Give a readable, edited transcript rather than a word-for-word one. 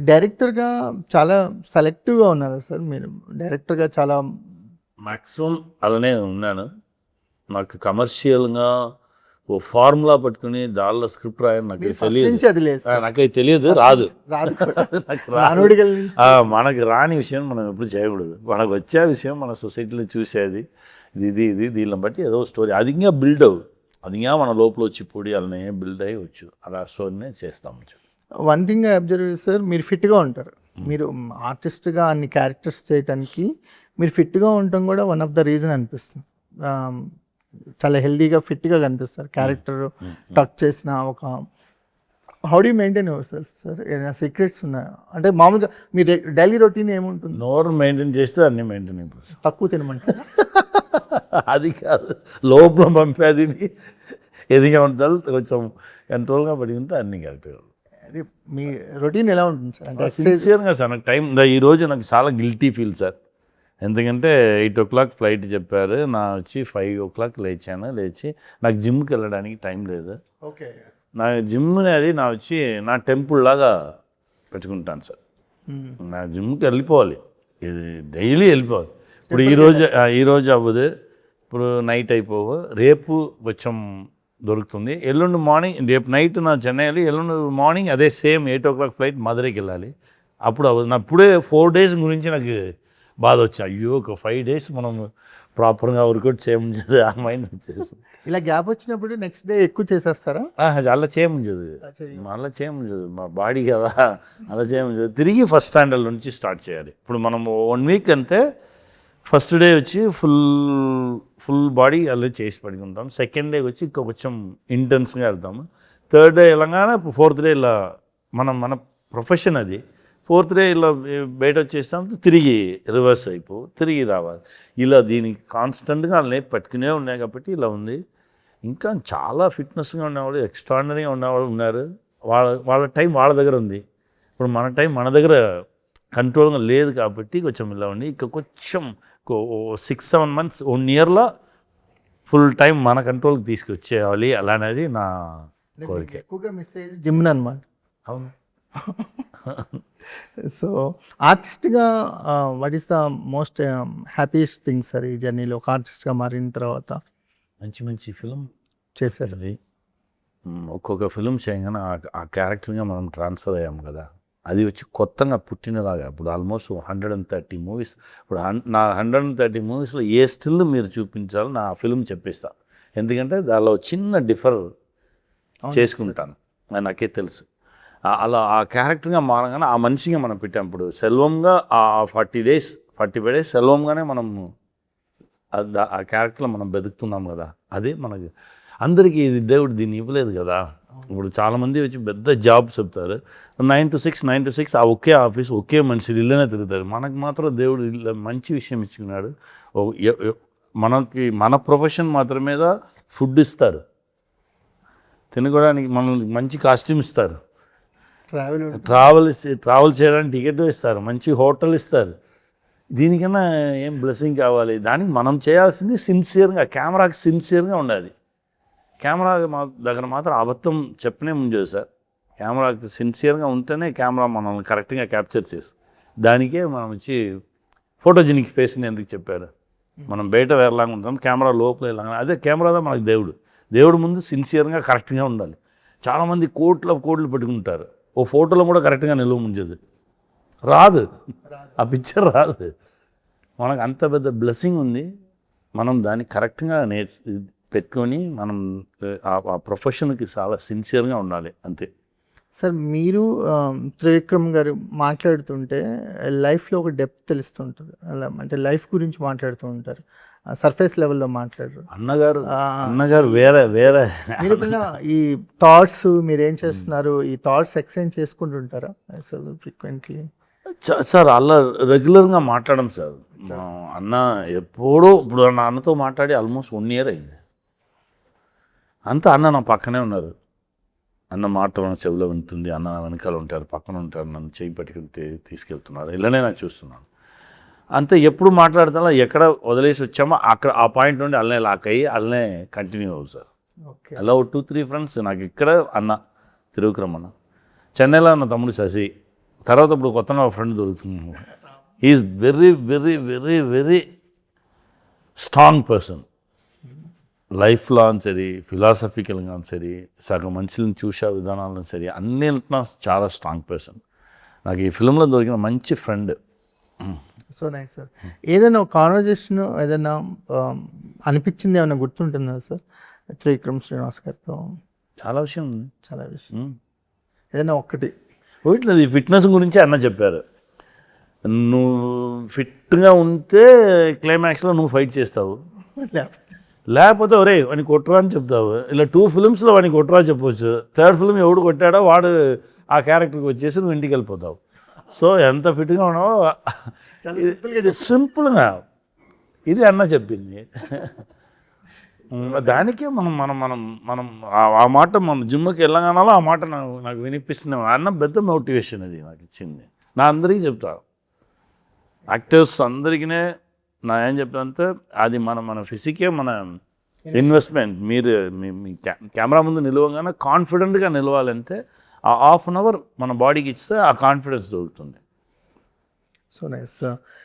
డైరెక్టర్గా చాలా సెలెక్టివ్గా ఉన్నారా సార్ మీరు? డైరెక్టర్గా చాలా మ్యాక్సిమం అలానే ఉన్నాను. నాకు కమర్షియల్గా ఓ ఫార్ములా పట్టుకుని దానిలో స్క్రిప్ట్ రాయని నాకు ఫస్ట్ తెలియదు. నుంచి అది లేదు సార్. నాకైతే తెలియదు, రాదు. రాదు కూడా. నాకు నానుడిగల నుంచి మనకి రాని విషయం మనం ఎప్పుడు చేయకూడదు. మనకు వచ్చే విషయం మన సొసైటీలో చూసేది ఇది దీనిని బట్టి ఏదో స్టోరీ అది ఇంకా బిల్డ్ అవ్వు, అది ఇంకా మన లోపల వచ్చి పొడి అలానే బిల్డ్ అయ్యి వచ్చు, అలా స్టోరీనే చేస్తాం. వన్ థింగ్ అబ్జర్వ్ సార్, మీరు ఫిట్గా ఉంటారు. మీరు ఆర్టిస్ట్గా అన్ని క్యారెక్టర్స్ చేయడానికి మీరు ఫిట్గా ఉండటం కూడా వన్ ఆఫ్ ద రీజన్ అనిపిస్తుంది. చాలా హెల్దీగా ఫిట్గా కనిపిస్తారు. క్యారెక్టర్ టచ్ చేసిన ఒక how do maintain your self sir? ఏదైనా సీక్రెట్స్ ఉన్నాయా? అంటే మామూలుగా మీ డైలీ రొటీన్ ఏముంటుంది? నోరు మెయింటైన్ చేస్తే అన్నీ మెయింటైన్ అయిపోతుంది. తక్కువ తినమంటారా? అది కాదు, లోపల పంపేది ఎదిగా ఉంటుంది, కొంచెం కంట్రోల్గా పడితే అన్నీ కరెక్ట్గా. అది మీ రొటీన్ ఎలా ఉంటుంది సార్? అంటే సిన్సియర్గా సార్ నాకు టైం ఈరోజు నాకు చాలా గిల్టీ ఫీల్ సార్. ఎందుకంటే 8 o'clock ఫ్లైట్ చెప్పారు, నా వచ్చి 5 o'clock లేచాను. లేచి నాకు జిమ్కి వెళ్ళడానికి టైం లేదు. ఓకే, నా జిమ్ అనేది నా వచ్చి నా టెంపుల్ లాగా పెట్టుకుంటాను సార్. నా జిమ్కి వెళ్ళిపోవాలి, ఇది డైలీ వెళ్ళిపోవాలి. ఇప్పుడు ఈరోజు అవ్వదు, ఇప్పుడు నైట్ అయిపోవు, రేపు కొంచెం దొరుకుతుంది, ఎల్లుండి మార్నింగ్, రేపు నైట్ నా చెన్నై వెళ్ళి ఎల్లుండి మార్నింగ్ అదే సేమ్ 8 o'clock ఫ్లైట్ మధురైకి వెళ్ళాలి. అప్పుడు అవ్వదు. నా ఇప్పుడే 4 days గురించి నాకు బాధ వచ్చి, అయ్యో ఒక 5 days మనం ప్రాపర్గా వర్కౌట్ చేయముంచదు, ఆ మైండ్ వచ్చేసి ఇలా గ్యాప్ వచ్చినప్పుడు నెక్స్ట్ డే ఎక్కువ చేసేస్తారా? అలా చేయముంచదు, మళ్ళీ చేయముంచదు, మా బాడీ కదా, అలా చేయముంచదు. తిరిగి ఫస్ట్ స్టాండర్డ్ నుంచి స్టార్ట్ చేయాలి. ఇప్పుడు మనం 1 week అంటే ఫస్ట్ డే వచ్చి ఫుల్ బాడీ అలా చేసి పడుకుంటాం. సెకండ్ డే వచ్చి ఇంకా కొంచెం ఇంటెన్స్గా వెళ్తాము. థర్డ్ డే వెళ్ళగానే 4th day ఇలా మన ప్రొఫెషన్ అది. 4th day ఇలా బయట వచ్చేస్తాం, తిరిగి రివర్స్ తిరిగి రావాలి. ఇలా దీనికి కాన్స్టెంట్గా అలా పట్టుకునే ఉన్నాయి కాబట్టి ఇలా ఉంది. ఇంకా చాలా ఫిట్నెస్గా ఉన్నవాళ్ళు, ఎక్స్ట్రాడినరీగా ఉన్నవాళ్ళు ఉన్నారు. వాళ్ళ టైం వాళ్ళ దగ్గర ఉంది. ఇప్పుడు మన టైం మన దగ్గర కంట్రోల్గా లేదు కాబట్టి కొంచెం ఇలా ఉంది. ఇంకా కొంచెం 6-7 months 1 yearలో ఫుల్ టైం మన కంట్రోల్కి తీసుకొచ్చేయాలి, అలా అనేది నా కోరిక. ఎక్కువగా మిస్ అయ్యేది జిమ్ని అనమాట. అవును. సో ఆర్టిస్ట్గా what is the most happiest thing sir ఈ జర్నీలో? ఒక ఆర్టిస్ట్గా మారిన తర్వాత మంచి ఫిలిం చేశారు. ఒక్కొక్క ఫిలిం చేయగానే ఆ క్యారెక్టర్గా మనం ట్రాన్స్ఫర్ అయ్యాం కదా, అది వచ్చి కొత్తగా పుట్టినలాగా. ఇప్పుడు ఆల్మోస్ట్ 130 movies. ఇప్పుడు నా 130 moviesలో ఏ స్టిల్ మీరు చూపించాలో నా ఫిలిం చెప్పిస్తా. ఎందుకంటే దానిలో చిన్న డిఫర్ చేసుకుంటాను, నాకే తెలుసు. అలా ఆ క్యారెక్టర్గా మారగానే ఆ మనిషిగా మనం పెట్టాం. ఇప్పుడు సెల్వంగా ఆ 45 days సెల్వంగానే మనం ఆ క్యారెక్టర్లో మనం బతుకుతున్నాం కదా. అదే మనకి అందరికీ ఇది దేవుడు దీన్ని ఇవ్వలేదు కదా. ఇప్పుడు చాలామంది వచ్చి పెద్ద జాబ్ చెప్తారు, 9 to 6 ఆ ఒకే ఆఫీస్ ఒకే మనిషి ఇళ్ళనే తిరుగుతారు. మనకు మాత్రం దేవుడు మంచి విషయం ఇచ్చుకున్నాడు. మన ప్రొఫెషన్ మాత్రమే ఫుడ్ ఇస్తారు, తినడానికి మనకి మంచి కాస్ట్యూమ్ ఇస్తారు, ట్రావెల్ చేయడానికి టికెట్ ఇస్తారు, మంచి హోటల్ ఇస్తారు. దీనికన్నా ఏం బ్లెస్సింగ్ కావాలి? దానికి మనం చేయాల్సింది సిన్సియర్గా, కెమెరాకి సిన్సియర్గా ఉండాలి. కెమెరా దగ్గర మాత్రం అబద్ధం చెప్పనే ముందు సార్. కెమెరాకి సిన్సియర్గా ఉంటేనే కెమెరా మనల్ని కరెక్ట్గా క్యాప్చర్ చేసి, దానికే మనం వచ్చి ఫోటోజెనిక్ ఫేస్ని ఎందుకు చెప్పారు. మనం బయట వేరేలాగా ఉంటాం, కెమెరా లోపల వెళ్ళాగా. అదే కెమెరాలో మనకు దేవుడు ముందు సిన్సియర్గా కరెక్ట్గా ఉండాలి. చాలామంది కోట్లు పెట్టుకుంటారు, ఓ ఫోటోలో కూడా కరెక్ట్గా నిలువ ముంజదు, రాదు, ఆ పిక్చర్ రాదు. మనకు అంత పెద్ద బ్లెస్సింగ్ ఉంది, మనం దాన్ని కరెక్ట్గా పెట్టుకొని మనం ఆ ప్రొఫెషన్కి చాలా సిన్సియర్గా ఉండాలి, అంతే. సార్ మీరు త్రివిక్రమ్ గారు మాట్లాడుతుంటే లైఫ్లో ఒక డెప్త్ తెలుస్తుంటుంది. అలా అంటే లైఫ్ గురించి మాట్లాడుతూ ఉంటారు, సర్ఫేస్ లెవెల్లో మాట్లాడరు. అన్నగారు వేరే మీరు ఈ థాట్స్ మీరేం చేస్తున్నారు, ఈ థాట్స్ ఎక్స్చేంజ్ చేసుకుంటుంటారా అసలు ఫ్రీక్వెంట్లీ? సార్ అలా రెగ్యులర్గా మాట్లాడడం సార్. అన్న ఎప్పుడో ఇప్పుడు నా అన్నతో మాట్లాడి ఆల్మోస్ట్ 1 year అయింది. అంతా అన్న నా పక్కనే ఉన్నారు, అన్న మాట నా చెవిలో వింటుంది, అన్న వెనకాల ఉంటారు, పక్కన ఉంటారు, నన్ను చేయి పట్టుకుని తీసుకెళ్తున్నారు, ఇలానే నాకు చూస్తున్నాను. అంతే, ఎప్పుడు మాట్లాడుతున్నా ఎక్కడ వదిలేసి వచ్చామో అక్కడ ఆ పాయింట్ నుండి అల్లనే లాక్ అయ్యి అల్లనే కంటిన్యూ అవ్వు సార్. అలా 2-3 friends నాకు ఇక్కడ అన్న త్రివిక్రమ్ అన్న, చెన్నైలో నా తమ్ముడు శశి, తర్వాత ఇప్పుడు కొత్తగా ఒక ఫ్రెండ్ దొరుకుతుంది. Is very very very very strong person. లైఫ్లో అని సరే, ఫిలాసఫికల్గా అని సరే, సగం మనుషులను చూసే విధానాలను సరే, అన్నింటిలో చాలా స్ట్రాంగ్ పర్సన్. నాకు ఈ ఫిల్మ్లో దొరికిన మంచి ఫ్రెండ్. So nice sir. ఏదైనా ఒక కాన్వర్జేషన్ ఏదైనా అనిపించింది ఏమైనా గుర్తుంటుందా సార్ త్రివిక్రమ్ శ్రీనివాస్ గారితో? చాలా విషయం ఉంది. చాలా విషయం. ఏదైనా ఒక్కటి ఒకటి ఫిట్నెస్ గురించి అన్న చెప్పారు. నువ్వు ఫిట్గా ఉంటే క్లైమాక్స్లో నువ్వు ఫైట్ చేస్తావు, లేకపోతే ఒరే వాడిని కొట్టరా అని చెప్తావు. ఇలా 2 ఫిల్మ్స్లో వాడిని కొట్టరా చెప్పవచ్చు. 3rd ఫిల్మ్ ఎవడు కొట్టాడో వాడు ఆ క్యారెక్టర్కి వచ్చేసి నువ్వు ఇంటికి వెళ్ళిపోతావు. సో ఎంత ఫిట్గా ఉన్నావో ఇది సింపుల్గా ఇది అన్న చెప్పింది. దానికే మనం మనం మనం మనం ఆ మాట మన జిమ్కి వెళ్ళగానాలో ఆ మాట నాకు వినిపిస్తుంది. అన్న పెద్ద మోటివేషన్ అది నాకు ఇచ్చింది. నా అందరికీ చెప్తా, యాక్టర్స్ అందరికీ నా ఏం చెప్తానంటే అది మన ఫిజికే మన ఇన్వెస్ట్మెంట్. మీరు మీ కెమెరా ముందు నిలవగానే కాన్ఫిడెంట్గా నిలవాలంటే ఆ 1/2 an hour మన బాడీకి ఇస్తే ఆ కాన్ఫిడెన్స్ దొరుకుతుంది. So nice.